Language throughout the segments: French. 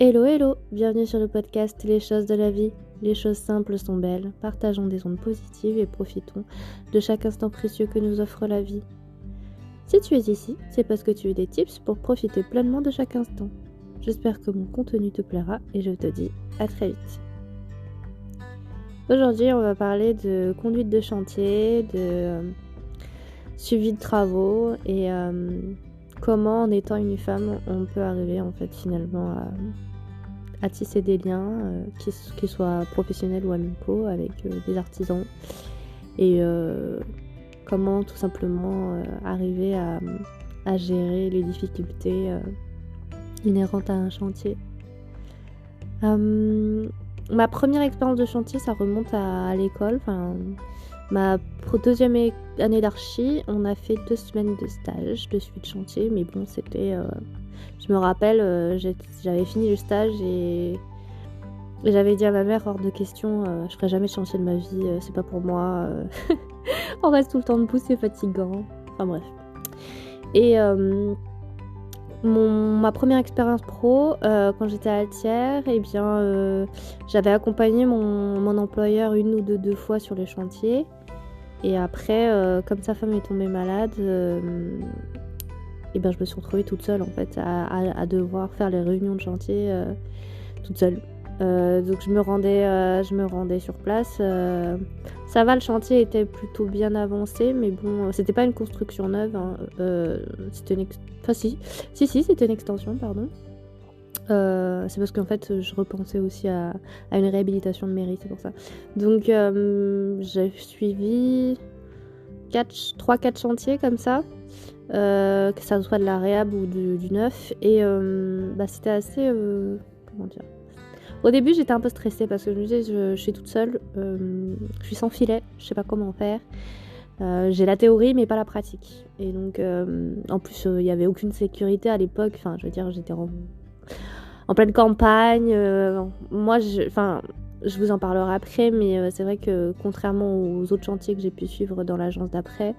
Hello hello, bienvenue sur le podcast Les choses de la vie. Les choses simples sont belles, partageons des ondes positives et profitons de chaque instant précieux que nous offre la vie. Si tu es ici, c'est parce que tu as des tips pour profiter pleinement de chaque instant. J'espère que mon contenu te plaira et je te dis à très vite. Aujourd'hui, on va parler de conduite de chantier, de suivi de travaux et comment, en étant une femme, on peut arriver en fait finalement à tisser des liens, qu'ils soient professionnels ou amicaux, avec des artisans. Et comment tout simplement arriver à gérer les difficultés inhérentes à un chantier. Ma première expérience de chantier, ça remonte à l'école. Ma deuxième année d'archi, on a fait 2 semaines de stage de suivi de chantier, mais bon, c'était... je me rappelle, j'avais fini le stage et j'avais dit à ma mère, hors de question, je ferai jamais de chantier de ma vie, c'est pas pour moi, on reste tout le temps debout, c'est fatigant, enfin bref. Et ma première expérience pro, quand j'étais à Altière, j'avais accompagné mon employeur 1 ou 2 fois sur les chantiers. Et après, comme sa femme est tombée malade, je me suis retrouvée toute seule en fait à devoir faire les réunions de chantier toute seule. Donc je me rendais sur place. Ça va, le chantier était plutôt bien avancé, mais bon, c'était pas une construction neuve. C'était c'était une extension, pardon. C'est parce qu'en fait je repensais aussi à une réhabilitation de mairie, c'est pour ça. Donc j'ai suivi 3-4 chantiers comme ça, que ça soit de la réhab ou du neuf, et c'était assez comment dire. Au début j'étais un peu stressée parce que je me disais je suis toute seule, je suis sans filet, je sais pas comment faire. J'ai la théorie mais pas la pratique, et donc en plus il y avait aucune sécurité à l'époque, enfin je veux dire j'étais en pleine campagne. Moi, je vous en parlerai après, mais c'est vrai que contrairement aux autres chantiers que j'ai pu suivre dans l'agence d'après,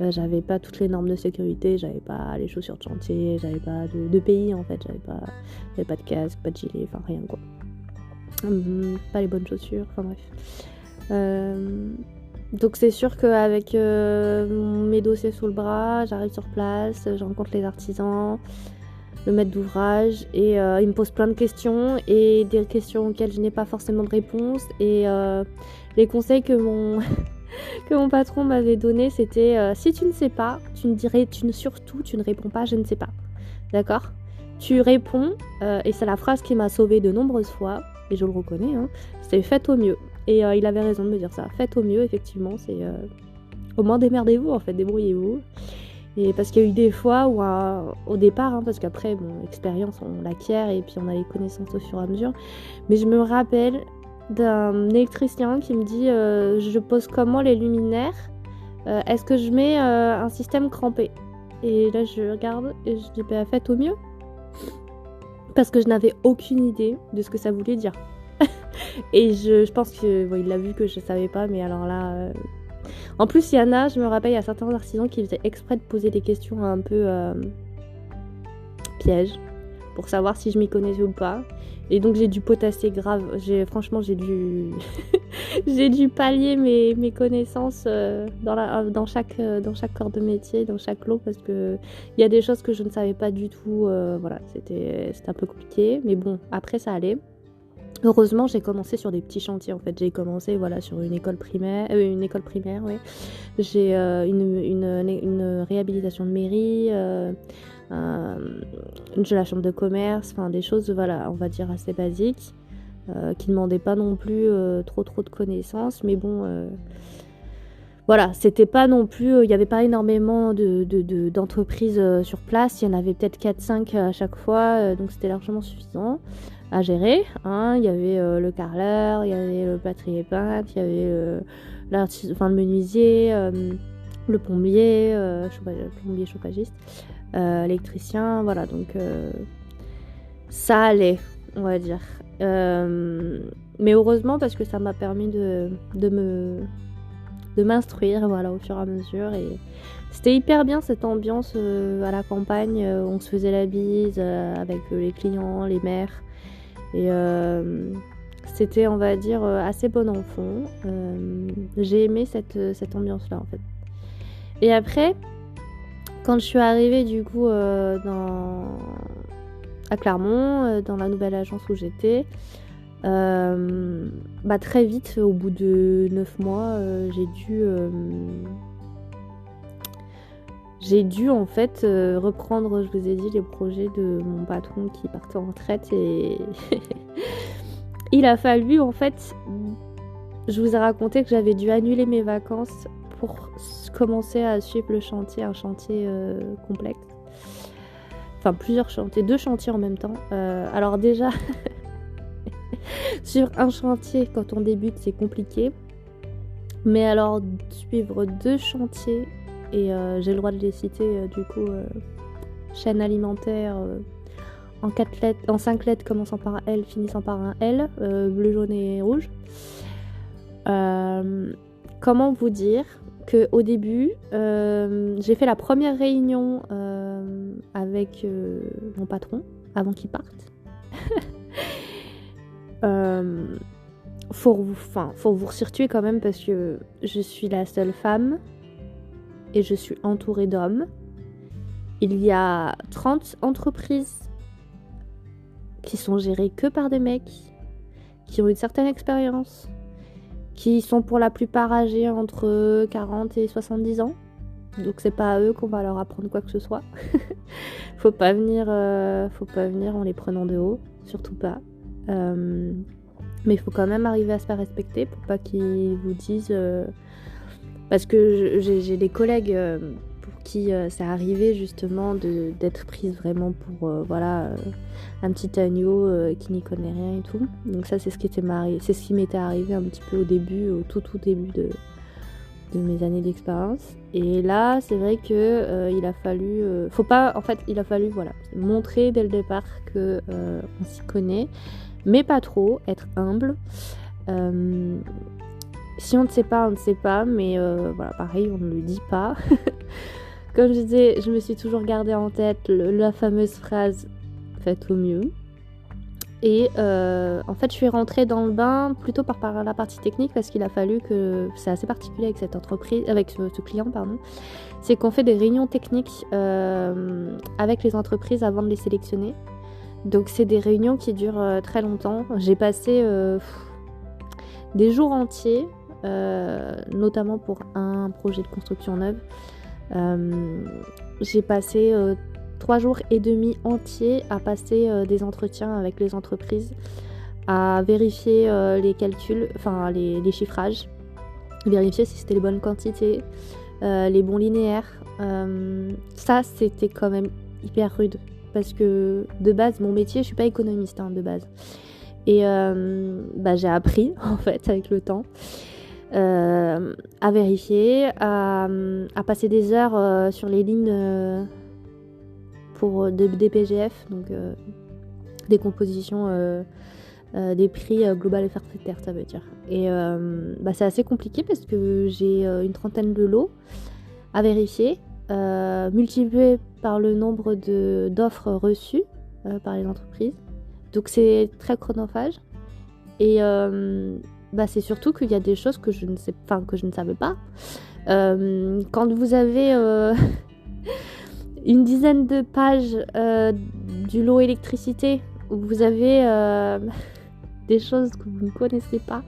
j'avais pas toutes les normes de sécurité, j'avais pas les chaussures de chantier, j'avais pas de pays en fait, j'avais pas de casque, pas de gilet, enfin rien quoi. Pas les bonnes chaussures, enfin bref. Donc c'est sûr qu'avec mes dossiers sous le bras, j'arrive sur place, je rencontre les artisans, le maître d'ouvrage, et il me pose plein de questions, et des questions auxquelles je n'ai pas forcément de réponse, et les conseils que mon patron m'avait donné, c'était si tu ne sais pas, tu ne réponds pas je ne sais pas, d'accord, tu réponds, et c'est la phrase qui m'a sauvée de nombreuses fois, et je le reconnais, c'est faites au mieux. Et il avait raison de me dire ça, faites au mieux, effectivement, c'est au moins démerdez-vous en fait, débrouillez-vous. Et parce qu'il y a eu des fois où au départ, parce qu'après, l'expérience on l'acquiert et puis on a les connaissances au fur et à mesure, mais je me rappelle d'un électricien qui me dit je pose comment les luminaires, est-ce que je mets un système crampé? Et là je regarde et je dis faites au mieux, parce que je n'avais aucune idée de ce que ça voulait dire. Et je pense qu'il l'a vu que je savais pas, mais alors là... En plus, je me rappelle, il y a certains artisans qui faisaient exprès de poser des questions un peu pièges pour savoir si je m'y connaissais ou pas. Et donc j'ai dû potasser grave. Franchement, j'ai dû j'ai dû pallier mes connaissances dans chaque corps de métier, dans chaque lot, parce que il y a des choses que je ne savais pas du tout. C'était un peu compliqué, mais bon, après ça allait. Heureusement, j'ai commencé sur des petits chantiers en fait. J'ai commencé sur une école primaire, ouais. J'ai une réhabilitation de mairie, la chambre de commerce, des choses on va dire assez basiques, qui ne demandaient pas non plus trop de connaissances, mais bon, c'était pas non plus, il n'y avait pas énormément d'entreprises sur place, il y en avait peut-être 4-5 à chaque fois, donc c'était largement suffisant à gérer, il y avait le carreleur, il y avait le plâtrier peintre, il y avait le menuisier, le plombier, chauffagiste, électricien, donc ça allait, on va dire. Mais heureusement, parce que ça m'a permis de m'instruire au fur et à mesure, et c'était hyper bien cette ambiance à la campagne, on se faisait la bise avec les clients, les maires. Et c'était, on va dire, assez bon enfant. J'ai aimé cette ambiance-là, en fait. Et après, quand je suis arrivée, du coup, à Clermont, dans la nouvelle agence où j'étais, très vite, au bout de 9 mois, j'ai dû en fait reprendre, je vous ai dit, les projets de mon patron qui partait en retraite et il a fallu en fait, je vous ai raconté que j'avais dû annuler mes vacances pour commencer à suivre le chantier, un chantier complexe. Enfin plusieurs chantiers, 2 chantiers en même temps. Alors déjà, sur un chantier quand on débute c'est compliqué. Mais alors suivre 2 chantiers, et j'ai le droit de les citer du coup, chaîne alimentaire en 4 lettres, en 5 lettres commençant par un L, finissant par un L, bleu, jaune et rouge. Comment vous dire qu'au début, j'ai fait la première réunion avec mon patron avant qu'il parte. Faut vous resituer quand même parce que je suis la seule femme et je suis entourée d'hommes. Il y a 30 entreprises qui sont gérées que par des mecs qui ont une certaine expérience, qui sont pour la plupart âgés entre 40 et 70 ans. Donc c'est pas à eux qu'on va leur apprendre quoi que ce soit. Faut pas venir en les prenant de haut, surtout pas. Mais il faut quand même arriver à se faire respecter pour pas qu'ils vous disent... parce que j'ai des collègues pour qui c'est arrivé justement d'être prise vraiment pour un petit agneau qui n'y connaît rien et tout. Donc ça c'est ce qui m'était arrivé un petit peu au début, au tout début de mes années d'expérience. Et là c'est vrai que il a fallu montrer dès le départ que on s'y connaît, mais pas trop, être humble. Si on ne sait pas, on ne sait pas, mais pareil, on ne le dit pas. Comme je disais, je me suis toujours gardée en tête la fameuse phrase « faites au mieux ». Et en fait, je suis rentrée dans le bain plutôt par la partie technique parce qu'il a fallu que... C'est assez particulier avec cette entreprise, avec ce client, pardon. C'est qu'on fait des réunions techniques avec les entreprises avant de les sélectionner. Donc c'est des réunions qui durent très longtemps. J'ai passé des jours entiers, notamment pour un projet de construction neuve. J'ai passé 3 jours et demi entiers à passer des entretiens avec les entreprises, à vérifier les calculs, enfin les chiffrages, vérifier si c'était les bonnes quantités, les bons linéaires. Ça c'était quand même hyper rude. Parce que de base, mon métier, je suis pas économiste de base. Et j'ai appris, en fait, avec le temps, à vérifier, à passer des heures sur les lignes pour des PGF, donc des compositions des prix global et forfaitaire, ça veut dire. Et c'est assez compliqué parce que j'ai une trentaine de lots à vérifier. Multiplié par le nombre d'offres reçues par les entreprises. Donc c'est très chronophage. Et c'est surtout qu'il y a des choses que je ne savais pas. Quand vous avez une dizaine de pages du lot électricité, où vous avez des choses que vous ne connaissez pas,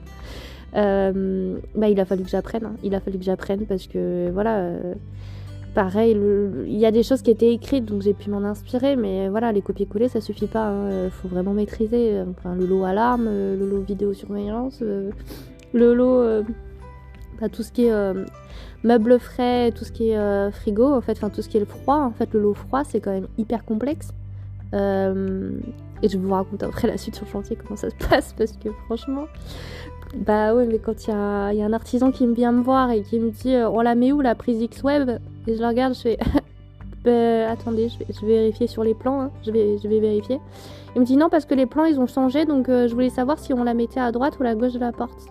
il a fallu que j'apprenne. Il a fallu que j'apprenne parce que pareil, il y a des choses qui étaient écrites, donc j'ai pu m'en inspirer, mais les copier-coller, ça suffit pas. Faut vraiment maîtriser. Enfin, le lot alarme, le lot vidéosurveillance, le lot, tout ce qui est meubles frais, tout ce qui est frigo, en fait, tout ce qui est le froid. En fait, le lot froid, c'est quand même hyper complexe. Et je vais vous raconter après la suite sur le chantier comment ça se passe, parce que franchement... mais quand il y a un artisan qui vient me voir et qui me dit on la met où la prise X-Web, et je la regarde, je fais attendez, je vais vérifier sur les plans, je vais vérifier. Il me dit non parce que les plans ils ont changé, donc je voulais savoir si on la mettait à droite ou à gauche de la porte.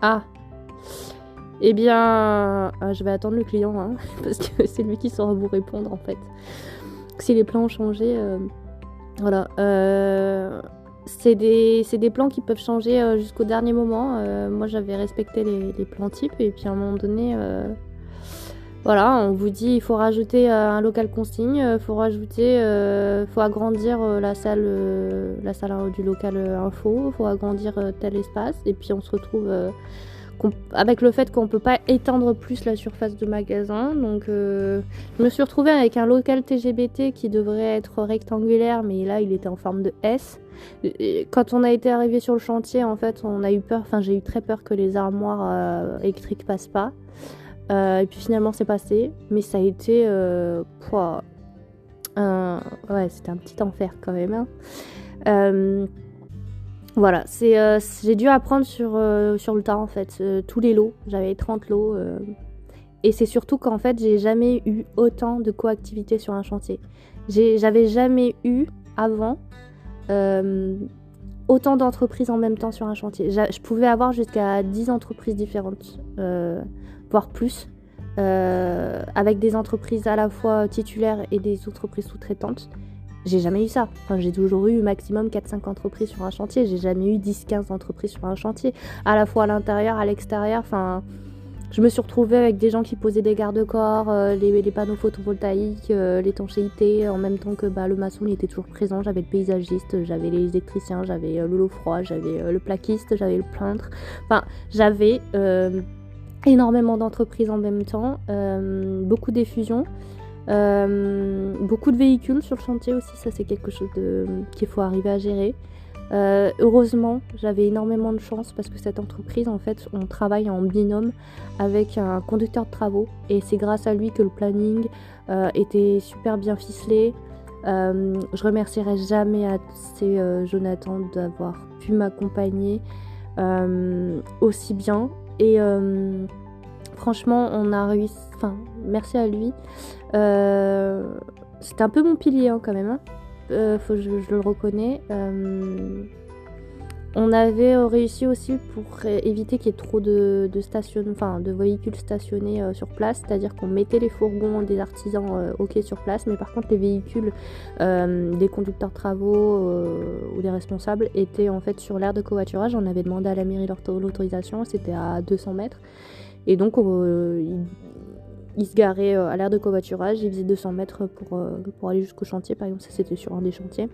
Ah, eh bien je vais attendre le client parce que c'est lui qui saura vous répondre en fait. Si les plans ont changé, voilà. c'est des plans qui peuvent changer jusqu'au dernier moment. Moi, j'avais respecté les plans types et puis à un moment donné, voilà, on vous dit il faut rajouter un local consigne, faut rajouter, faut agrandir la salle du local info, faut agrandir tel espace et puis on se retrouve avec le fait qu'on peut pas étendre plus la surface de magasin. Donc je me suis retrouvée avec un local TGBT qui devrait être rectangulaire, mais là il était en forme de S. Et quand on a été arrivé sur le chantier, en fait, on a eu peur, enfin j'ai eu très peur que les armoires électriques passent pas. Et puis finalement c'est passé, mais ça a été ouais, c'était un petit enfer quand même, hein. Voilà, j'ai dû apprendre sur le tas en fait, tous les lots, j'avais 30 lots, et c'est surtout qu'en fait j'ai jamais eu autant de coactivité sur un chantier. J'avais jamais eu avant autant d'entreprises en même temps sur un chantier. Je pouvais avoir jusqu'à 10 entreprises différentes, voire plus, avec des entreprises à la fois titulaires et des entreprises sous-traitantes. J'ai jamais eu ça. Enfin, j'ai toujours eu maximum 4-5 entreprises sur un chantier. J'ai jamais eu 10-15 entreprises sur un chantier. À la fois à l'intérieur, à l'extérieur. Enfin, je me suis retrouvée avec des gens qui posaient des garde-corps, les panneaux photovoltaïques, l'étanchéité, en même temps que le maçon il était toujours présent. J'avais le paysagiste, j'avais les électriciens, j'avais le lot froid, j'avais le plaquiste, j'avais le peintre. Enfin, j'avais énormément d'entreprises en même temps, beaucoup d'effusions. Beaucoup de véhicules sur le chantier aussi, ça c'est quelque chose qu'il faut arriver à gérer. Heureusement, j'avais énormément de chance parce que cette entreprise, en fait, on travaille en binôme avec un conducteur de travaux et c'est grâce à lui que le planning était super bien ficelé. Je remercierai jamais assez Jonathan d'avoir pu m'accompagner aussi bien et franchement, on a réussi. Enfin, merci à lui. C'était un peu mon pilier quand même. Hein. Je le reconnais. On avait réussi aussi pour éviter qu'il y ait trop de véhicules stationnés sur place. C'est-à-dire qu'on mettait les fourgons des artisans sur place, mais par contre les véhicules des conducteurs de travaux ou des responsables étaient en fait sur l'aire de covoiturage. On avait demandé à la mairie l'autorisation, c'était à 200 mètres. Et donc il se garait à l'aire de covoiturage, il faisait 200 mètres pour aller jusqu'au chantier, par exemple, ça c'était sur un des chantiers.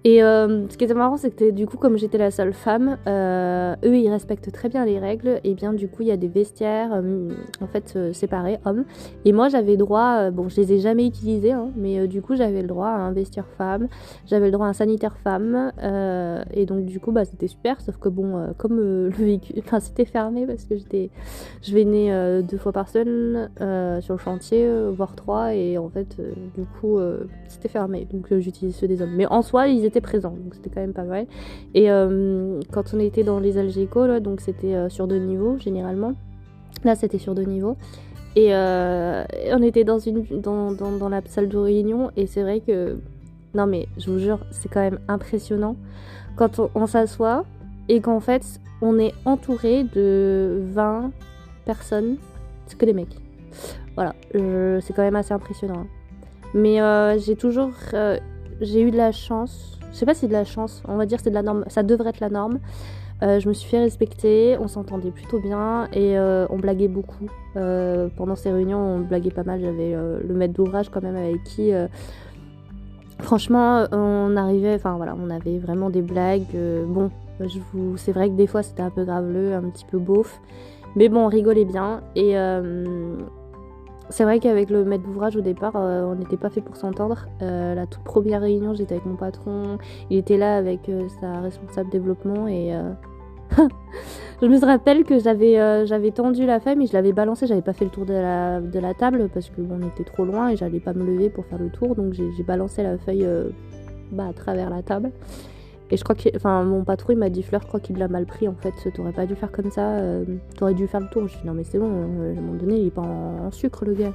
Et ce qui était marrant, c'est que du coup, comme j'étais la seule femme, eux ils respectent très bien les règles, et bien du coup il y a des vestiaires en fait séparés, hommes, et moi j'avais droit, bon je les ai jamais utilisés, hein, mais du coup j'avais le droit à un vestiaire femme, j'avais le droit à un sanitaire femme, et donc du coup c'était super, sauf que bon, comme le véhicule, enfin c'était fermé parce que je venais 2 fois par semaine sur le chantier, voire 3, et en fait du coup c'était fermé, donc j'utilisais ceux des hommes, mais en soi ils étaient présents, donc c'était quand même pas mal. Et quand on était dans les Algeco, là, donc c'était sur 2 niveaux généralement. Là c'était sur 2 niveaux. Et on était dans la salle de réunion, et c'est vrai que, non mais je vous jure, c'est quand même impressionnant quand on s'assoit et qu'en fait on est entouré de 20 personnes, c'est que des mecs. Voilà, c'est quand même assez impressionnant. Mais j'ai eu de la chance. Je sais pas si c'est de la chance, on va dire c'est de la norme, ça devrait être la norme. Je me suis fait respecter, on s'entendait plutôt bien et on blaguait beaucoup. Pendant ces réunions, on blaguait pas mal. J'avais le maître d'ouvrage quand même avec qui, franchement, on avait vraiment des blagues. C'est vrai que des fois c'était un peu graveleux, un petit peu beauf, mais bon, on rigolait bien et c'est vrai qu'avec le maître d'ouvrage au départ, on n'était pas fait pour s'entendre. La toute première réunion, j'étais avec mon patron, il était là avec sa responsable développement et je me rappelle que j'avais tendu la feuille mais je l'avais balancée, j'avais pas fait le tour de la table parce que on était trop loin et j'allais pas me lever pour faire le tour, donc j'ai balancé la feuille à travers la table. Et je crois que, mon patron il m'a dit Fleur, je crois qu'il l'a mal pris en fait, t'aurais pas dû faire comme ça, t'aurais dû faire le tour. Je lui ai dit non mais c'est bon, à un moment donné il est pas en sucre le gars.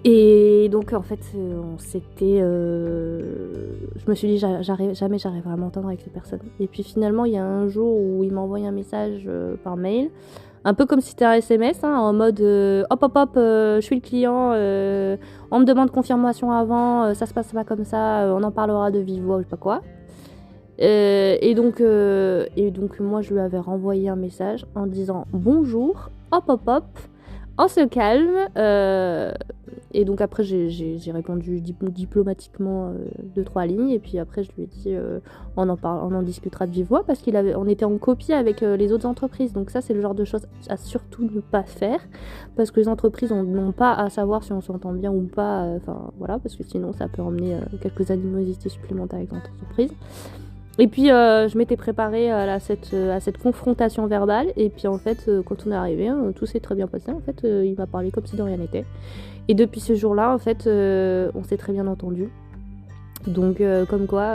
Et donc en fait je me suis dit jamais j'arriverai à m'entendre avec cette personne. Et puis finalement il y a un jour où il m'a envoyé un message par mail, un peu comme si c'était un SMS, hein, en mode hop hop hop, je suis le client, on me demande confirmation avant, ça se passe pas comme ça, on en parlera de vive voix ou je sais pas quoi. Et donc moi je lui avais renvoyé un message en disant bonjour, hop hop hop, on se calme. Et donc après j'ai répondu diplomatiquement 2-3 lignes et puis après je lui ai dit on en discutera de vive voix parce on était en copie avec les autres entreprises. Donc ça c'est le genre de choses à surtout ne pas faire parce que les entreprises n'ont pas à savoir si on s'entend bien ou pas. Enfin voilà, parce que sinon ça peut emmener quelques animosités supplémentaires avec l'entreprise. Et puis je m'étais préparée à cette confrontation verbale et puis en fait quand on est arrivé tout s'est très bien passé. En fait il m'a parlé comme si de rien n'était et depuis ce jour-là en fait on s'est très bien entendu. Donc comme quoi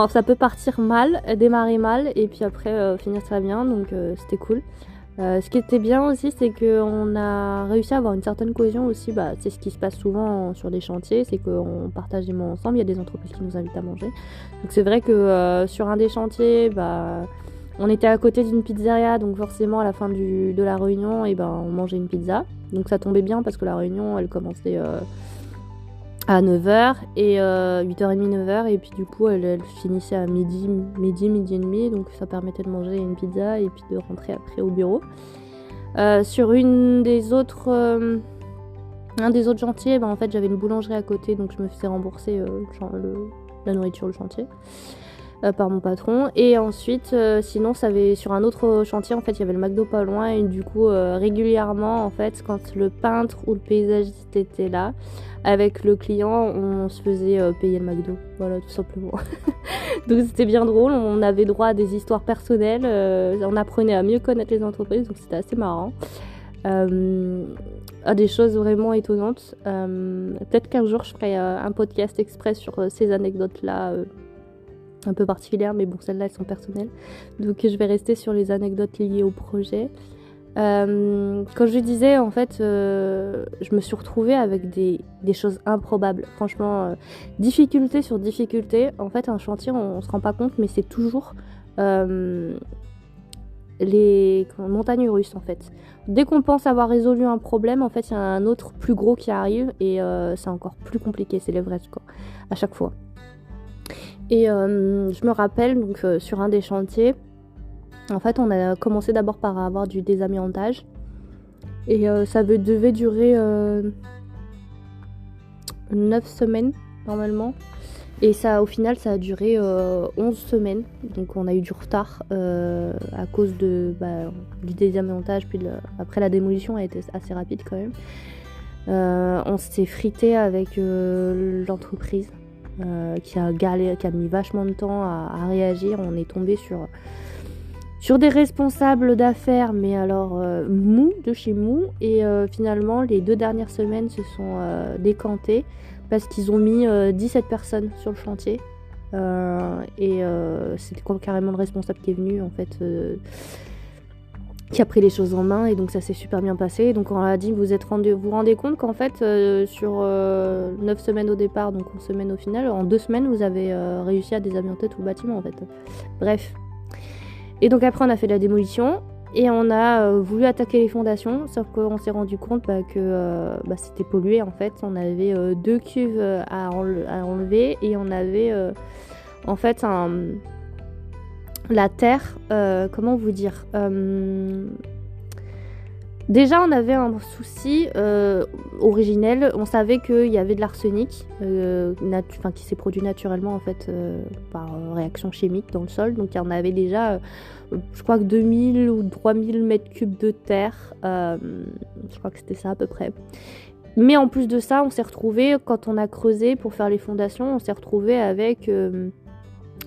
ça peut partir mal, démarrer mal et puis après finir très bien, donc c'était cool. Ce qui était bien aussi, c'est qu'on a réussi à avoir une certaine cohésion aussi. C'est ce qui se passe souvent sur des chantiers, c'est qu'on partage des moments ensemble. Il y a des entreprises qui nous invitent à manger. Donc c'est vrai que sur un des chantiers, on était à côté d'une pizzeria, donc forcément à la fin de la réunion, on mangeait une pizza. Donc ça tombait bien parce que la réunion, elle commençait à 9h et 8h30, 9h et puis du coup elle finissait à midi et demi, donc ça permettait de manger une pizza et puis de rentrer après au bureau. Sur un des autres chantiers, en fait j'avais une boulangerie à côté, donc je me faisais rembourser la nourriture du chantier par mon patron. Et ensuite sinon sur un autre chantier en fait il y avait le McDo pas loin et du coup régulièrement en fait quand le peintre ou le paysagiste était là avec le client on se faisait payer le McDo, voilà tout simplement. Donc c'était bien drôle, on avait droit à des histoires personnelles, on apprenait à mieux connaître les entreprises, donc c'était assez marrant. Des choses vraiment étonnantes. Peut-être qu'un jour je ferai un podcast exprès sur ces anecdotes là un peu particulières, mais bon celles-là elles sont personnelles, donc je vais rester sur les anecdotes liées au projet. Comme je disais en fait je me suis retrouvée avec des choses improbables, franchement difficulté sur difficulté. En fait un chantier on se rend pas compte mais c'est toujours les montagnes russes en fait. Dès qu'on pense avoir résolu un problème en fait il y a un autre plus gros qui arrive et c'est encore plus compliqué, c'est l'Everest quoi à chaque fois. Et je me rappelle donc sur un des chantiers en fait on a commencé d'abord par avoir du désamiantage et ça devait durer 9 semaines normalement et ça au final ça a duré 11 semaines, donc on a eu du retard à cause du désamiantage, puis après la démolition a été assez rapide quand même. On s'est frité avec l'entreprise qui a mis vachement de temps à réagir. On est tombé sur des responsables d'affaires, mais alors mou de chez mou. Et finalement, les 2 dernières semaines se sont décantées parce qu'ils ont mis 17 personnes sur le chantier. Et c'était carrément le responsable qui est venu, en fait, qui a pris les choses en main. Et donc ça s'est super bien passé. Donc on a dit, vous vous rendez compte qu'en fait, sur 9 semaines au départ, donc 11 semaines au final, en 2 semaines, vous avez réussi à désamianter tout le bâtiment, en fait. Bref. Et donc après on a fait la démolition et on a voulu attaquer les fondations, sauf qu'on s'est rendu compte que c'était pollué en fait. On avait 2 cuves à enlever et on avait en fait la terre, comment vous dire, déjà on avait un souci originel, on savait qu'il y avait de l'arsenic qui s'est produit naturellement en fait par réaction chimique dans le sol, donc il y en avait déjà je crois que 2000 ou 3000 mètres cubes de terre, je crois que c'était ça à peu près. Mais en plus de ça on s'est retrouvé, quand on a creusé pour faire les fondations, on s'est retrouvé avec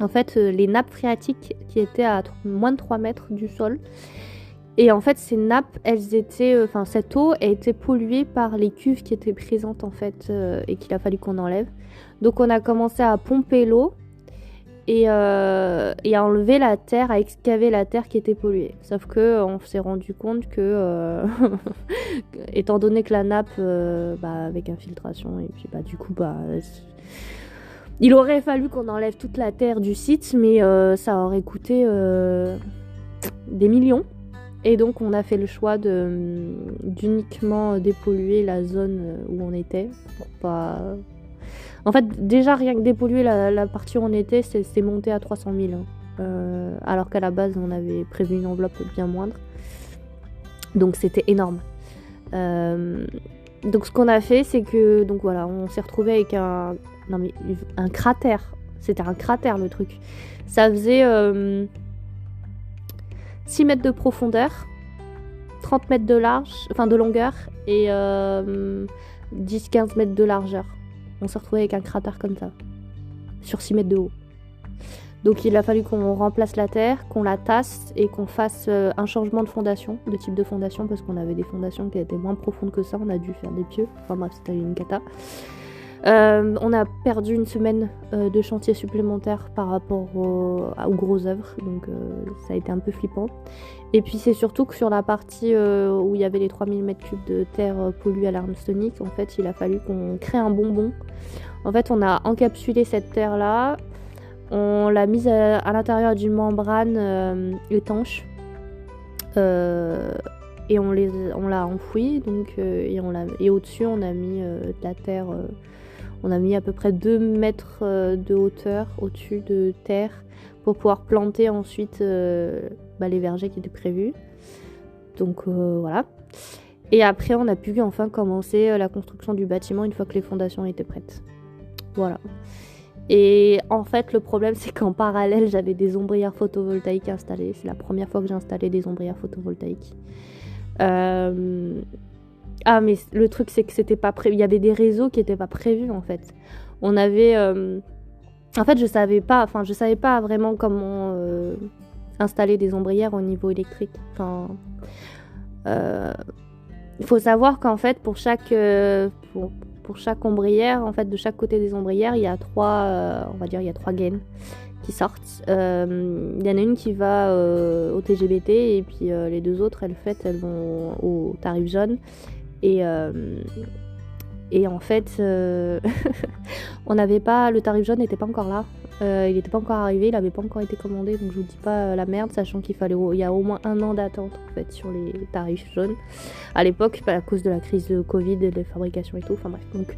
en fait les nappes phréatiques qui étaient à moins de 3 mètres du sol. Et en fait, ces nappes, cette eau a été polluée par les cuves qui étaient présentes en fait et qu'il a fallu qu'on enlève. Donc on a commencé à pomper l'eau et à enlever la terre, à excaver la terre qui était polluée. Sauf que on s'est rendu compte que, étant donné que la nappe, avec infiltration et puis du coup il aurait fallu qu'on enlève toute la terre du site, mais ça aurait coûté des millions. Et donc on a fait le choix d'uniquement dépolluer la zone où on était. Pour pas... En fait, déjà rien que dépolluer la partie où on était, c'est monté à 300 000. Alors qu'à la base, on avait prévu une enveloppe bien moindre. Donc c'était énorme. Donc ce qu'on a fait, c'est que donc voilà, on s'est retrouvé avec un cratère. C'était un cratère le truc. Ça faisait 6 mètres de profondeur, 30 mètres de large, enfin de longueur et 10-15 mètres de largeur. On s'est retrouvé avec un cratère comme ça, sur 6 mètres de haut. Donc il a fallu qu'on remplace la terre, qu'on la tasse et qu'on fasse un changement de fondation, de type de fondation, parce qu'on avait des fondations qui étaient moins profondes que ça, on a dû faire des pieux, enfin bref, c'était une cata. On a perdu une semaine de chantier supplémentaire par rapport aux grosses œuvres, donc ça a été un peu flippant. Et puis c'est surtout que sur la partie où il y avait les 3000 m3 de terre polluée à l'armstonique, en fait il a fallu qu'on crée un bonbon. En fait on a encapsulé cette terre là, on l'a mise à l'intérieur d'une membrane étanche et on l'a enfouie donc, et au-dessus on a mis de la terre. On a mis à peu près 2 mètres de hauteur au-dessus de terre pour pouvoir planter ensuite les vergers qui étaient prévus. Donc voilà. Et après, on a pu enfin commencer la construction du bâtiment une fois que les fondations étaient prêtes. Voilà. Et en fait, le problème, c'est qu'en parallèle, j'avais des ombrières photovoltaïques installées. C'est la première fois que j'ai installé des ombrières photovoltaïques. Ah mais le truc c'est que c'était pas prévu, il y avait des réseaux qui étaient pas prévus en fait. On avait en fait je savais pas vraiment comment installer des ombrières au niveau électrique. Enfin il faut savoir qu'en fait pour chaque ombrière, en fait de chaque côté des ombrières, il y a trois gaines qui sortent. Il y en a une qui va au TGBT et puis les deux autres elles vont au tarif jaune. Et en fait, on n'avait pas, le tarif jaune n'était pas encore là. Il n'était pas encore arrivé, il n'avait pas encore été commandé, donc je vous dis pas la merde, sachant il y a au moins 1 an d'attente en fait sur les tarifs jaunes. À l'époque, à cause de la crise de Covid et de fabrication et tout. Enfin bref, donc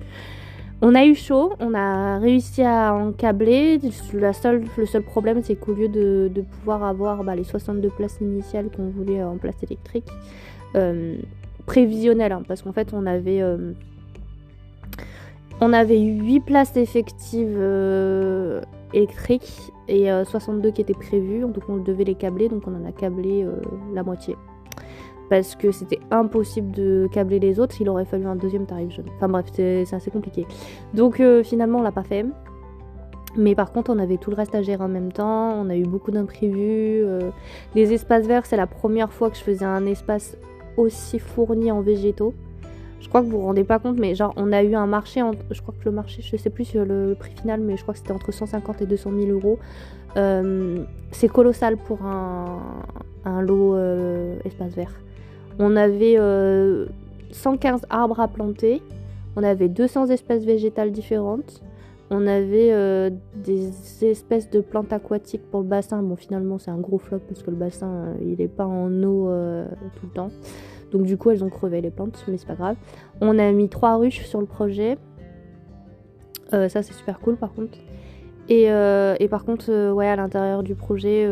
on a eu chaud, on a réussi à encabler. Le seul problème, c'est qu'au lieu de pouvoir avoir les 62 places initiales qu'on voulait en place électrique. Prévisionnel, parce qu'en fait on avait 8 places effectives électriques et 62 qui étaient prévues, donc on devait les câbler, donc on en a câblé la moitié parce que c'était impossible de câbler les autres, il aurait fallu un deuxième tarif jaune. Enfin bref, c'est assez compliqué, donc finalement on l'a pas fait. Mais par contre on avait tout le reste à gérer en même temps, on a eu beaucoup d'imprévus. Les espaces verts, c'est la première fois que je faisais un espace aussi fourni en végétaux. Je crois que vous vous rendez pas compte, mais genre on a eu un marché, je crois que le marché, je sais plus sur le prix final, mais je crois que c'était entre 150 et 200 000 euros. C'est colossal pour un lot espace vert. On avait 115 arbres à planter, on avait 200 espèces végétales différentes, on avait des espèces de plantes aquatiques pour le bassin. Bon, finalement, c'est un gros flop parce que le bassin, il est pas en eau tout le temps. Donc, du coup, elles ont crevé les plantes, mais c'est pas grave. On a mis 3 ruches sur le projet. Ça, c'est super cool, par contre. Et par contre, à l'intérieur du projet...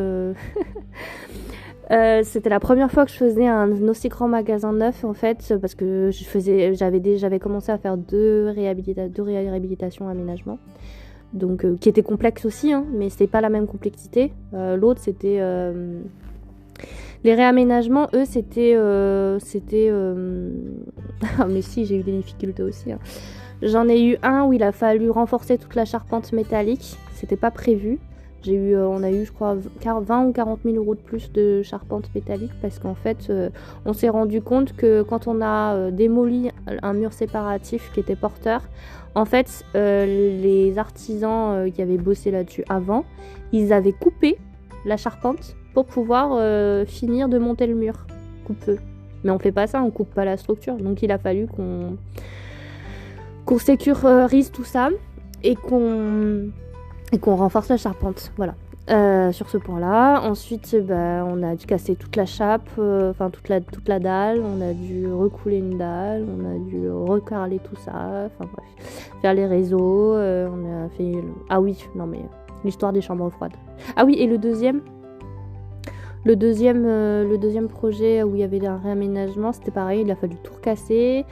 c'était la première fois que je faisais un aussi grand magasin neuf en fait, parce que j'avais commencé à faire deux réhabilitations aménagement, donc qui étaient complexes aussi, mais c'est pas la même complexité. L'autre c'était les réaménagements, eux c'était ah mais si, j'ai eu des difficultés aussi. J'en ai eu un où il a fallu renforcer toute la charpente métallique, c'était pas prévu. On a eu, je crois, 20 ou 40 000 euros de plus de charpente métallique parce qu'en fait, on s'est rendu compte que quand on a démoli un mur séparatif qui était porteur, en fait, les artisans qui avaient bossé là-dessus avant, ils avaient coupé la charpente pour pouvoir finir de monter le mur. Coupe-feu. Mais on fait pas ça, on coupe pas la structure. Donc il a fallu qu'on sécurise tout ça et qu'on renforce la charpente, voilà. sur ce point-là. Ensuite, on a dû casser toute la chape, enfin toute la dalle. On a dû recouler une dalle. On a dû recarreler tout ça. Enfin bref, faire les réseaux. On a fait... Ah oui, non mais l'histoire des chambres froides. Ah oui, et le deuxième projet où il y avait un réaménagement, c'était pareil. Il a fallu tout recasser.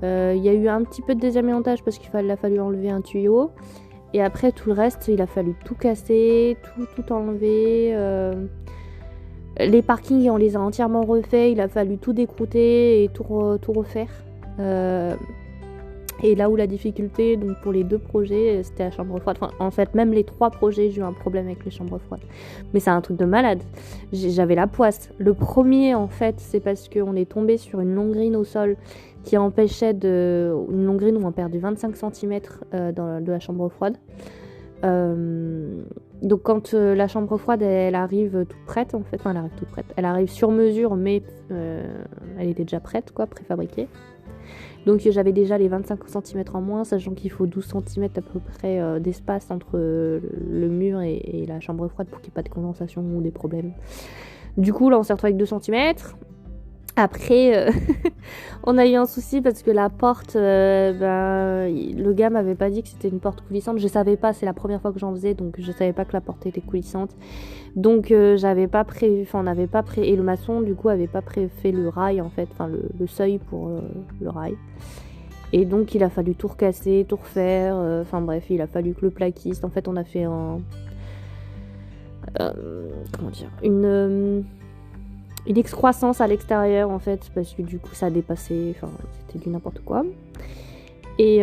Il y a eu un petit peu de désamiantage parce qu'il a fallu enlever un tuyau. Et après, tout le reste, il a fallu tout casser, tout enlever. Les parkings, on les a entièrement refaits. Il a fallu tout décrouter et tout refaire. Et là où la difficulté, donc pour les 2 projets, c'était la chambre froide. Enfin, en fait, même les 3 projets, j'ai eu un problème avec les chambres froides. Mais c'est un truc de malade. J'avais la poisse. Le premier, en fait, c'est parce qu'on est tombé sur une longrine au sol qui empêchait une longrine où on perdait 25 cm de la chambre froide. Donc quand la chambre froide elle arrive toute prête en fait, enfin elle arrive toute prête, elle arrive sur mesure mais elle était déjà prête quoi, préfabriquée. Donc j'avais déjà les 25 cm en moins, sachant qu'il faut 12 cm à peu près d'espace entre le mur et la chambre froide pour qu'il n'y ait pas de condensation ou des problèmes. Du coup là on s'est retrouvé avec 2 cm. Après, on a eu un souci parce que la porte, le gars m'avait pas dit que c'était une porte coulissante. Je savais pas, c'est la première fois que j'en faisais, donc je savais pas que la porte était coulissante. Donc j'avais pas prévu, enfin on n'avait pas pré... Et le maçon du coup avait pas fait le rail en fait, enfin le seuil pour le rail. Et donc il a fallu tout recasser, tout refaire, enfin bref, il a fallu que le plaquiste, en fait on a fait comment dire, une excroissance à l'extérieur en fait parce que du coup ça a dépassé, enfin c'était du n'importe quoi. Et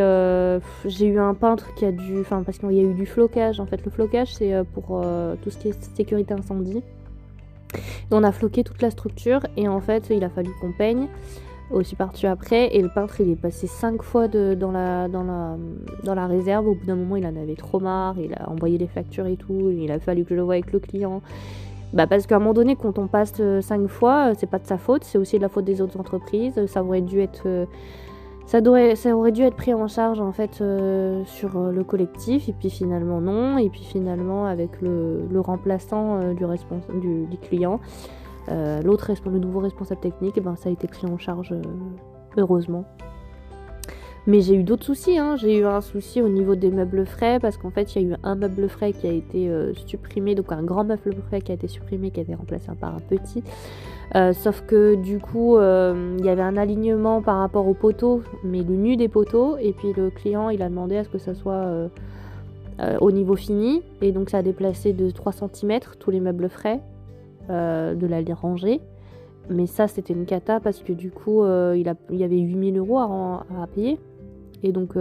j'ai eu un peintre qui a dû, enfin parce qu'il y a eu du flocage en fait. Le flocage c'est pour tout ce qui est sécurité incendie. Et on a floqué toute la structure et en fait il a fallu qu'on peigne aussi par-dessus après, et le peintre il est passé 5 fois dans la réserve. Au bout d'un moment il en avait trop marre, il a envoyé les factures et tout, il a fallu que je le voie avec le client. Parce qu'à un moment donné, quand on passe 5 fois, c'est pas de sa faute, c'est aussi de la faute des autres entreprises. Ça aurait dû être pris en charge en fait sur le collectif, et puis finalement non. Et puis finalement avec le remplaçant du client, le nouveau responsable technique, ça a été pris en charge heureusement. Mais j'ai eu d'autres soucis, hein. J'ai eu un souci au niveau des meubles frais, parce qu'en fait il y a eu un meuble frais qui a été supprimé, donc un grand meuble frais qui a été supprimé, qui a été remplacé par un petit. Sauf que du coup il y avait un alignement par rapport aux poteaux, mais le nu des poteaux, et puis le client il a demandé à ce que ça soit au niveau fini, et donc ça a déplacé de 3 cm tous les meubles frais de la rangée. Mais ça c'était une cata parce que du coup il y avait 8 000 € à payer. Et donc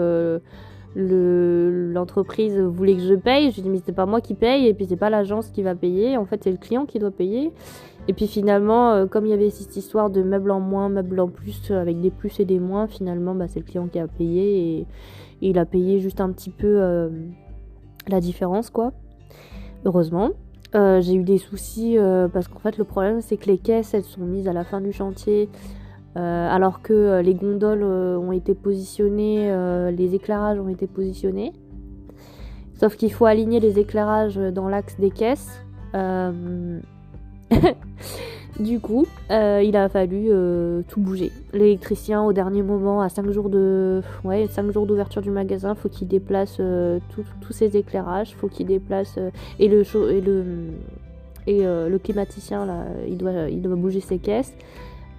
l'entreprise voulait que je paye. Je lui ai dit mais c'est pas moi qui paye, et puis c'est pas l'agence qui va payer, en fait c'est le client qui doit payer. Et puis finalement comme il y avait cette histoire de meubles en moins, meubles en plus, avec des plus et des moins, finalement c'est le client qui a payé, et il a payé juste un petit peu la différence quoi, heureusement. J'ai eu des soucis parce qu'en fait le problème c'est que les caisses elles sont mises à la fin du chantier, alors que les gondoles ont été positionnées, les éclairages ont été positionnés, sauf qu'il faut aligner les éclairages dans l'axe des caisses. Du coup il a fallu tout bouger. L'électricien au dernier moment, à 5 jours d'ouverture du magasin, faut qu'il déplace tous ces éclairages, faut qu'il déplace et le climaticien là, il doit bouger ses caisses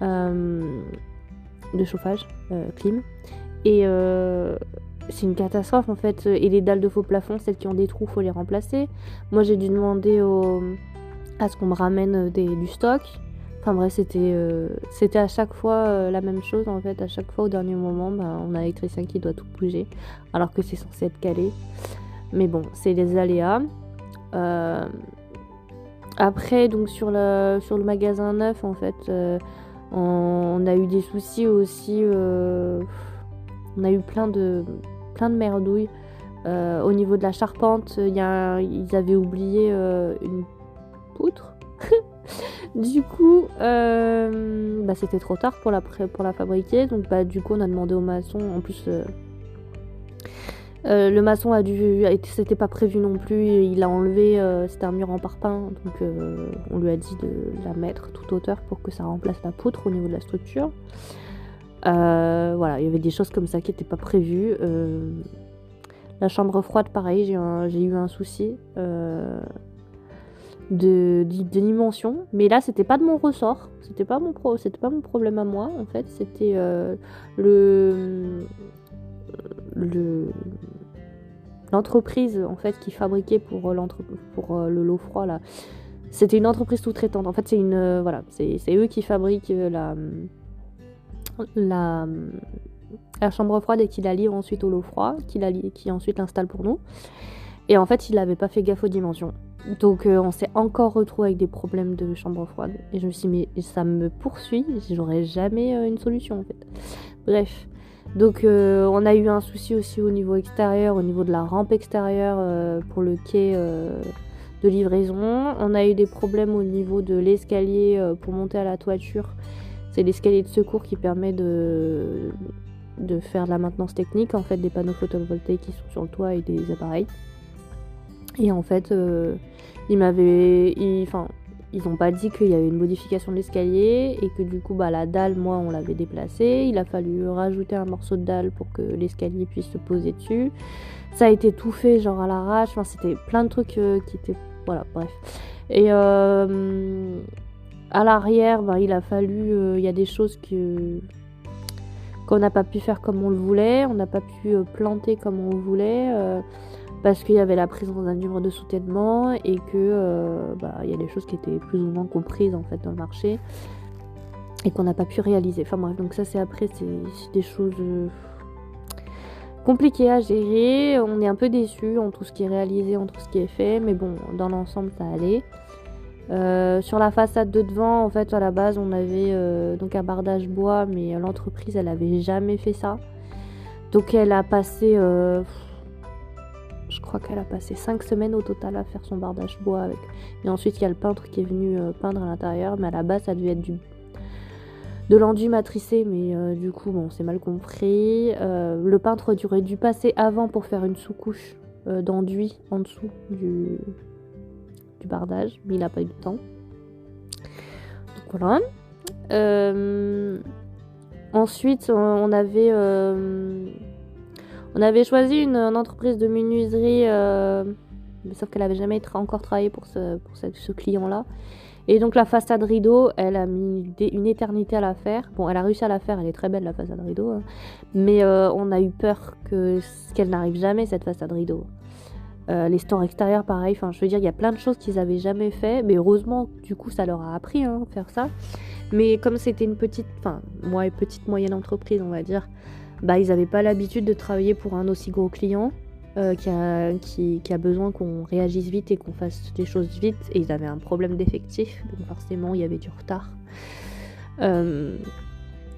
de chauffage, clim, et c'est une catastrophe en fait. Et les dalles de faux plafond, celles qui ont des trous, faut les remplacer. Moi j'ai dû demander à ce qu'on me ramène du stock. Enfin bref, c'était à chaque fois la même chose en fait. À chaque fois au dernier moment, on a l'électricien qui doit tout bouger, alors que c'est censé être calé. Mais bon, c'est les aléas. Après, donc sur le magasin neuf, en fait, on a eu des soucis aussi. On a eu plein de merdouilles. Au niveau de la charpente, ils avaient oublié une poutre. Du coup, c'était trop tard pour la fabriquer. Donc du coup, on a demandé au maçon. En plus, Le maçon c'était pas prévu non plus, il a enlevé, c'était un mur en parpaing, donc on lui a dit de la mettre toute hauteur pour que ça remplace la poutre au niveau de la structure. Voilà, il y avait des choses comme ça qui étaient pas prévues. La chambre froide, pareil, j'ai eu un souci de dimension, mais là c'était pas de mon ressort, c'était pas mon problème à moi en fait, c'était l'entreprise en fait qui fabriquait pour le lot froid là. C'était une entreprise sous-traitante. En fait, c'est eux qui fabriquent la chambre froide et qui la livrent ensuite au lot froid, qui ensuite l'installe pour nous. Et en fait, il n'avait pas fait gaffe aux dimensions. Donc on s'est encore retrouvé avec des problèmes de chambre froide. Et je me suis dit, mais ça me poursuit, j'aurai jamais une solution en fait. Bref. Donc on a eu un souci aussi au niveau extérieur, au niveau de la rampe extérieure pour le quai de livraison. On a eu des problèmes au niveau de l'escalier pour monter à la toiture. C'est l'escalier de secours qui permet de faire de la maintenance technique en fait des panneaux photovoltaïques qui sont sur le toit et des appareils. Et en fait ils n'ont pas dit qu'il y avait une modification de l'escalier et que du coup la dalle, moi, on l'avait déplacée. Il a fallu rajouter un morceau de dalle pour que l'escalier puisse se poser dessus. Ça a été tout fait genre à l'arrache. Enfin, c'était plein de trucs qui étaient... Voilà, bref. Et à l'arrière, il a fallu... Il y a des choses qu'on n'a pas pu faire comme on le voulait. On n'a pas pu planter comme on voulait. Parce qu'il y avait la présence d'un mur de soutènement et que il y a des choses qui étaient plus ou moins comprises en fait dans le marché et qu'on n'a pas pu réaliser. Enfin bref, donc ça c'est des choses compliquées à gérer. On est un peu déçus en tout ce qui est réalisé, en tout ce qui est fait, mais bon, dans l'ensemble ça allait. Sur la façade de devant, en fait à la base on avait donc un bardage bois, mais l'entreprise elle avait jamais fait ça. Donc elle a passé... je crois qu'elle a passé 5 semaines au total à faire son bardage bois avec. Et ensuite, il y a le peintre qui est venu peindre à l'intérieur. Mais à la base, ça devait être de l'enduit matricé. Mais du coup, bon, c'est mal compris. Le peintre aurait dû passer avant pour faire une sous-couche d'enduit en dessous du bardage. Mais il n'a pas eu le temps. Donc voilà. Ensuite, on avait choisi une entreprise de menuiserie, sauf qu'elle n'avait jamais encore travaillé pour ce client-là. Et donc la façade rideau, elle a mis une éternité à la faire. Bon, elle a réussi à la faire, elle est très belle la façade rideau. Hein. Mais on a eu peur qu'elle n'arrive jamais, cette façade rideau. Les stores extérieurs, pareil. Enfin, je veux dire, il y a plein de choses qu'ils n'avaient jamais fait. Mais heureusement, du coup, ça leur a appris faire ça. Mais comme c'était une petite moyenne entreprise, on va dire... ils n'avaient pas l'habitude de travailler pour un aussi gros client qui a besoin qu'on réagisse vite et qu'on fasse des choses vite, et ils avaient un problème d'effectif, donc forcément il y avait du retard.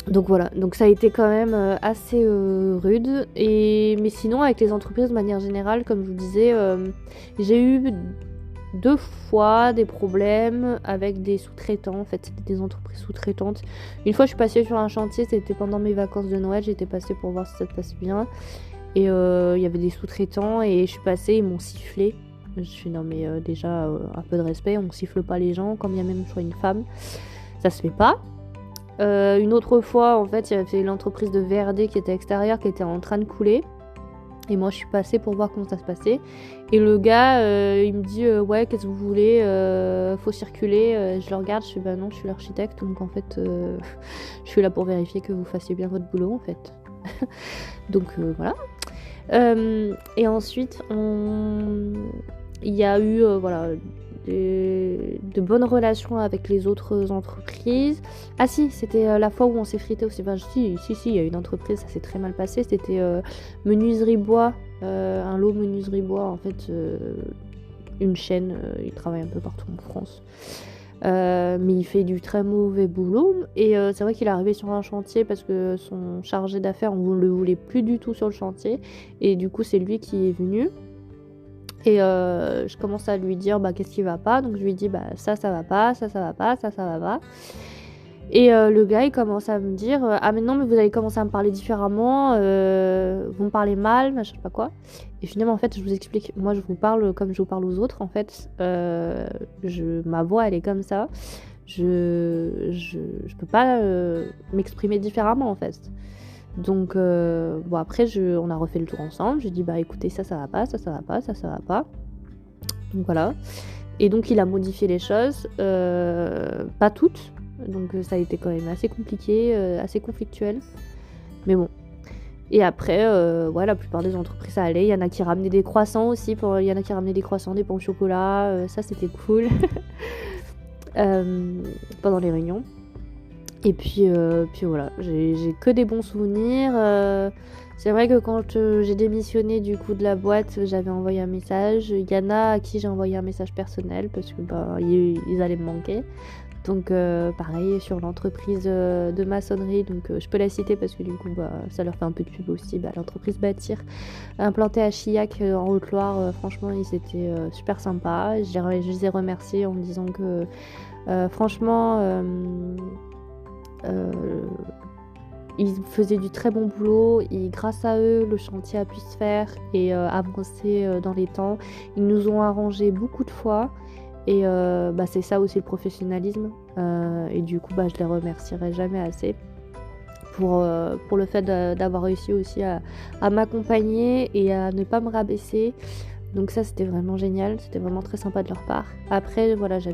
Donc voilà, donc ça a été quand même assez rude, mais sinon avec les entreprises de manière générale, comme je vous disais, j'ai eu 2 fois des problèmes avec des sous-traitants. En fait, c'était des entreprises sous-traitantes. Une fois, je suis passée sur un chantier, c'était pendant mes vacances de Noël, j'étais passée pour voir si ça se passe bien. Et il y avait des sous-traitants et je suis passée, ils m'ont sifflé. Je suis non mais déjà un peu de respect, on siffle pas les gens, quand bien même je sois une femme, ça se fait pas. Une autre fois, en fait, il y avait l'entreprise de VRD qui était extérieure, qui était en train de couler. Et moi, je suis passée pour voir comment ça se passait. Et le gars, il me dit ouais, qu'est-ce que vous voulez, faut circuler. Je le regarde, je fais bah non, je suis l'architecte, donc en fait, je suis là pour vérifier que vous fassiez bien votre boulot, en fait. Donc voilà. Et ensuite, il y a eu de bonnes relations avec les autres entreprises. Ah si, c'était la fois où on s'est frité aussi. Enfin, si, il y a une entreprise, ça s'est très mal passé. C'était menuiserie bois, un lot menuiserie bois, en fait, une chaîne. Il travaille un peu partout en France. Mais il fait du très mauvais boulot. Et c'est vrai qu'il est arrivé sur un chantier parce que son chargé d'affaires, on ne le voulait plus du tout sur le chantier. Et du coup, c'est lui qui est venu. Et je commence à lui dire qu'est-ce qui va pas. Donc je lui dis ça va pas, ça va pas, ça va pas. Et le gars il commence à me dire ah mais non mais vous allez commencer à me parler différemment, vous me parlait mal, machin, je sais pas quoi. Et finalement, en fait, je vous explique, moi, je vous parle comme je vous parle aux autres, en fait. Ma voix, elle est comme ça. Je peux pas m'exprimer différemment, en fait. Donc, bon, après, on a refait le tour ensemble. J'ai dit, bah écoutez, ça va pas, ça va pas, ça va pas. Donc voilà. Et donc, il a modifié les choses, pas toutes. Donc, ça a été quand même assez compliqué, assez conflictuel. Mais bon. Et après, ouais, la plupart des entreprises, ça allait. Il y en a qui ramenaient des croissants aussi. Il y en a qui ramenaient des croissants, des pains au chocolat. Ça, c'était cool. Pendant les réunions. Et puis voilà, j'ai que des bons souvenirs. C'est vrai que quand j'ai démissionné du coup de la boîte, j'avais envoyé un message. Il y en a à qui j'ai envoyé un message personnel parce que ils allaient me manquer. Donc pareil sur l'entreprise de maçonnerie, donc je peux la citer parce que du coup ça leur fait un peu de pub aussi. L'entreprise Bâtir, implantée à Chillac en Haute-Loire, franchement ils étaient super sympas. Je les ai remerciés en me disant que franchement ils faisaient du très bon boulot et grâce à eux le chantier a pu se faire et avancer dans les temps. Ils nous ont arrangé beaucoup de fois. Et c'est ça aussi le professionnalisme. Et du coup, je les remercierai jamais assez pour le fait d'avoir réussi aussi à m'accompagner et à ne pas me rabaisser. Donc ça, c'était vraiment génial. C'était vraiment très sympa de leur part. Après, voilà, j'ai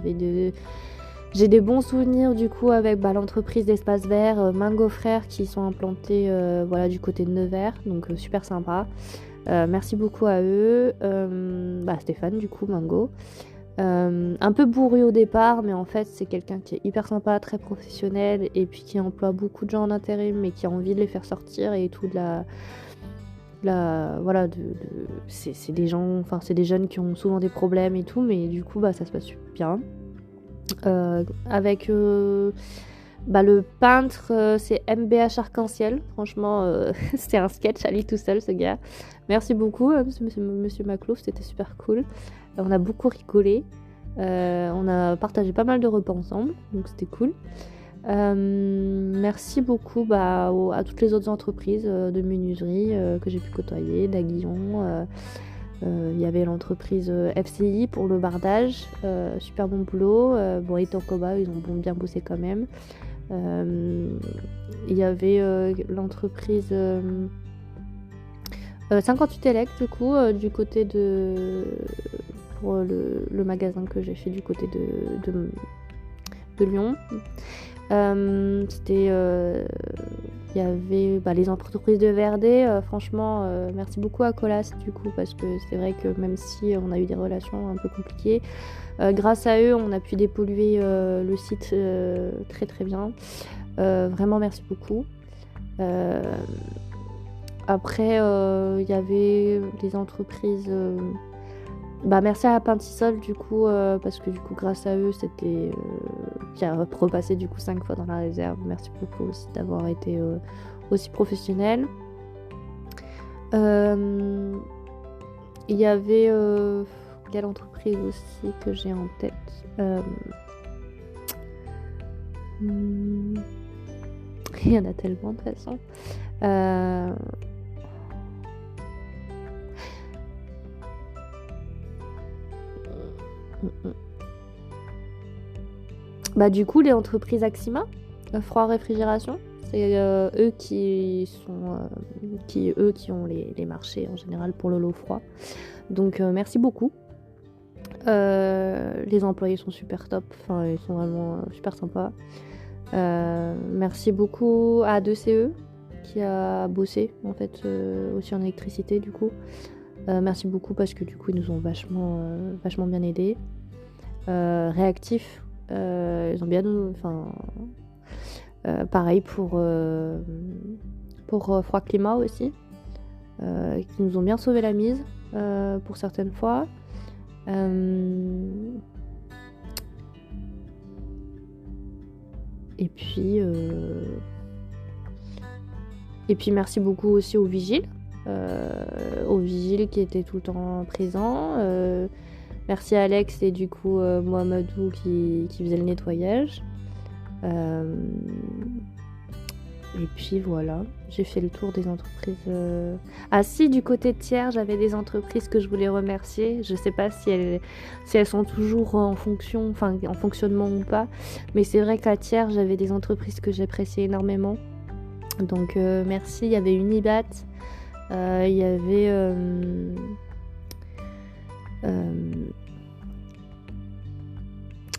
des bons souvenirs du coup avec l'entreprise d'Espace Vert, Mango Frères, qui sont implantés du côté de Nevers. Donc super sympa. Merci beaucoup à eux. Stéphane, du coup, Mango. Un peu bourru au départ, mais en fait c'est quelqu'un qui est hyper sympa, très professionnel et puis qui emploie beaucoup de gens en intérim mais qui a envie de les faire sortir et tout c'est des gens, enfin c'est des jeunes qui ont souvent des problèmes et tout, mais du coup ça se passe bien. Avec le peintre, c'est MBH Arc-en-Ciel. Franchement, c'est un sketch à lui tout seul, ce gars. Merci beaucoup, monsieur Maclouf, c'était super cool. On a beaucoup rigolé. On a partagé pas mal de repas ensemble, donc c'était cool. Merci beaucoup à toutes les autres entreprises de menuiserie que j'ai pu côtoyer, d'Aguillon. Il y avait l'entreprise FCI pour le bardage, super bon boulot. Et Tankoba, ils ont bien bossé quand même. Il y avait l'entreprise 58 Elect du coup du côté pour le magasin que j'ai fait du côté de Lyon. C'était il y avait les entreprises de VRD, franchement merci beaucoup à Colas du coup, parce que c'est vrai que même si on a eu des relations un peu compliquées, grâce à eux on a pu dépolluer le site très très bien. Vraiment merci beaucoup. Après il y avait des entreprises merci à Pintisol du coup parce que du coup grâce à eux c'était qui a repassé du coup 5 fois dans la réserve. Merci beaucoup aussi d'avoir été aussi professionnel. Il y avait quelle entreprise aussi que j'ai en tête, il y en a tellement de toute façon. Du coup les entreprises Axima, froid réfrigération, c'est eux qui ont les marchés en général pour le lot froid. Donc merci beaucoup. Les employés sont super top, enfin ils sont vraiment super sympas. Merci beaucoup à 2CE qui a bossé en fait aussi en électricité du coup. Merci beaucoup parce que du coup ils nous ont vachement bien aidés. Réactifs, ils ont bien pareil pour froid climat aussi, qui nous ont bien sauvé la mise pour certaines fois. Et puis merci beaucoup aussi aux vigiles qui étaient tout le temps présents. Merci à Alex et du coup Mohamedou qui faisait le nettoyage. Et puis voilà, j'ai fait le tour des entreprises. Ah si, du côté de Thiers, j'avais des entreprises que je voulais remercier. Je sais pas si elles sont toujours en fonctionnement ou pas. Mais c'est vrai qu'à Thiers, j'avais des entreprises que j'appréciais énormément. Donc merci, il y avait Unibat, il y avait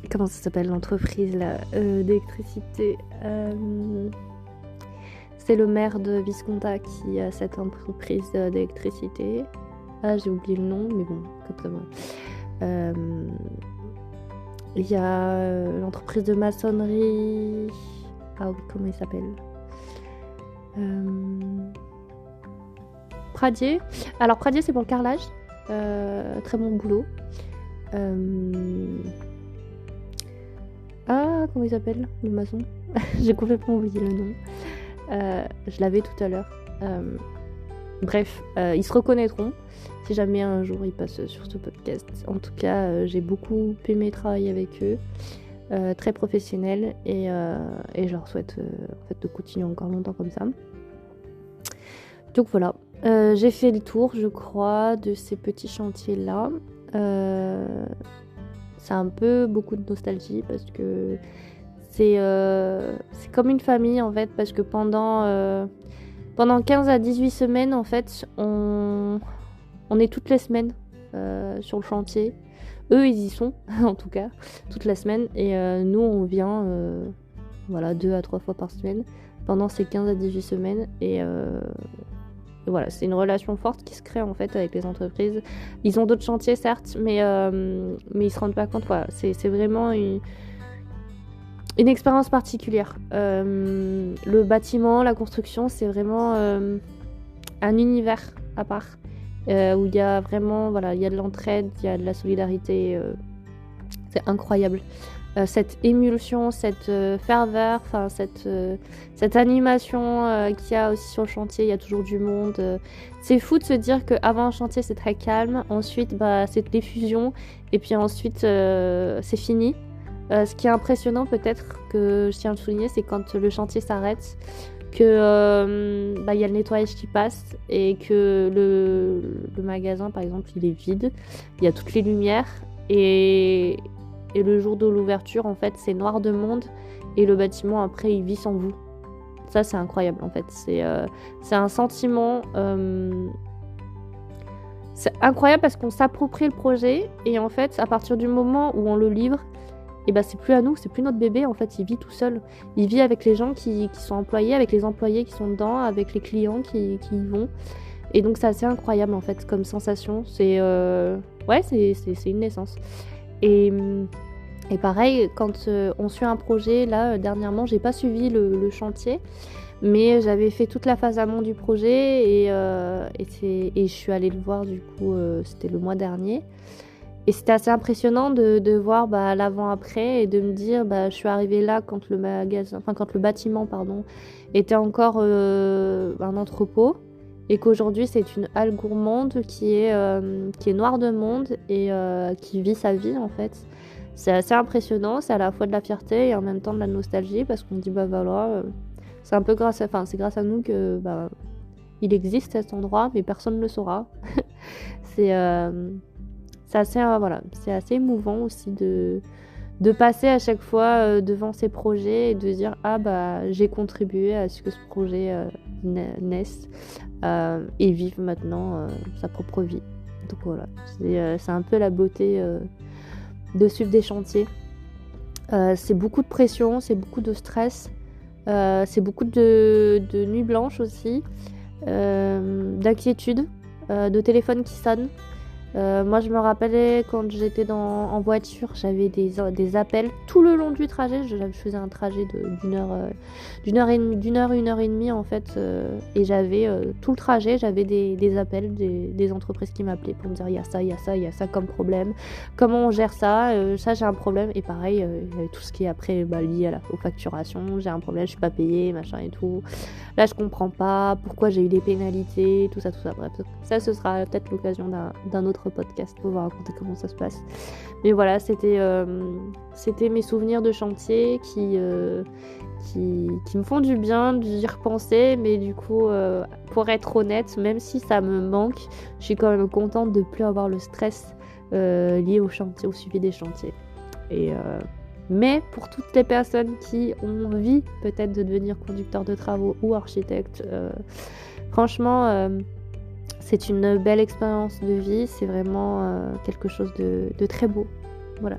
comment ça s'appelle l'entreprise là d'électricité, c'est le maire de Visconta qui a cette entreprise d'électricité. Ah, j'ai oublié le nom, mais bon, comme ça. Il y a l'entreprise de maçonnerie. Ah oui, comment il s'appelle? Pradier. Alors Pradier, c'est pour le carrelage. Très bon boulot. Ah, comment il s'appelle, le maçon? J'ai complètement oublié le nom. Je l'avais tout à l'heure. Bref, ils se reconnaîtront si jamais un jour ils passent sur ce podcast. En tout cas, j'ai beaucoup aimé travailler avec eux. Très professionnels et je leur souhaite en fait de continuer encore longtemps comme ça. Donc voilà, j'ai fait le tour, je crois, de ces petits chantiers là. C'est un peu beaucoup de nostalgie parce que c'est comme une famille en fait, parce que pendant 15 à 18 semaines en fait, on est toutes les semaines sur le chantier. Eux ils y sont en tout cas toute la semaine et nous on vient 2 à 3 fois par semaine pendant ces 15 à 18 semaines et voilà, c'est une relation forte qui se crée en fait avec les entreprises. Ils ont d'autres chantiers certes, mais ils se rendent pas compte. Voilà, c'est vraiment une expérience particulière. Le bâtiment, la construction, c'est vraiment un univers à part où il y a vraiment, il y a de l'entraide, il y a de la solidarité. C'est incroyable. Cette émulsion, cette ferveur, cette animation qu'il y a aussi sur le chantier, il y a toujours du monde. C'est fou de se dire qu'avant un chantier c'est très calme, ensuite c'est l'effusion et puis ensuite c'est fini. Ce qui est impressionnant peut-être que je tiens à le souligner, c'est quand le chantier s'arrête, que y a le nettoyage qui passe et que le magasin par exemple il est vide, il y a toutes les lumières et le jour de l'ouverture, en fait, c'est noir de monde et le bâtiment, après, il vit sans vous. Ça, c'est incroyable, en fait. C'est un sentiment... C'est incroyable parce qu'on s'approprie le projet et, en fait, à partir du moment où on le livre, c'est plus à nous, c'est plus notre bébé, en fait. Il vit tout seul. Il vit avec les gens qui sont employés, avec les employés qui sont dedans, avec les clients qui y vont. Et donc, c'est assez incroyable, en fait, comme sensation. C'est une naissance. Et pareil, quand on suit un projet, là, dernièrement, j'ai pas suivi le chantier, mais j'avais fait toute la phase amont du projet et je suis allée le voir, du coup, c'était le mois dernier. Et c'était assez impressionnant de voir l'avant-après et de me dire, je suis arrivée là quand le bâtiment, était encore un entrepôt. Et qu'aujourd'hui, c'est une halle gourmande qui est noire de monde et qui vit sa vie, en fait. C'est assez impressionnant, c'est à la fois de la fierté et en même temps de la nostalgie parce qu'on dit c'est un peu grâce à nous que il existe cet endroit, mais personne ne le saura. c'est assez c'est assez émouvant aussi de passer à chaque fois devant ces projets et de dire j'ai contribué à ce que ce projet naisse et vive maintenant sa propre vie. Donc voilà, c'est un peu la beauté de suivre des chantiers. C'est beaucoup de pression, c'est beaucoup de stress, c'est beaucoup de nuits blanches aussi, d'inquiétude, de téléphone qui sonne. Moi je me rappelais quand j'étais en voiture, j'avais des appels tout le long du trajet. Je faisais un trajet d'une heure, 1h30 en fait, et j'avais tout le trajet, j'avais des appels des entreprises qui m'appelaient pour me dire il y a ça comme problème, comment on gère ça, ça j'ai un problème. Et pareil, il y avait tout ce qui est après lié aux facturations, j'ai un problème, je suis pas payée, machin et tout. Là je comprends pas pourquoi j'ai eu des pénalités, tout ça. Bref, ça ce sera peut-être l'occasion d'un autre autre podcast pour vous raconter comment ça se passe. Mais voilà, c'était mes souvenirs de chantier qui me font du bien d'y repenser. Mais du coup, pour être honnête, même si ça me manque, je suis quand même contente de ne plus avoir le stress lié au chantier, au suivi des chantiers. Mais pour toutes les personnes qui ont envie peut-être de devenir conducteur de travaux ou architecte, franchement, c'est une belle expérience de vie. C'est vraiment quelque chose de très beau. Voilà.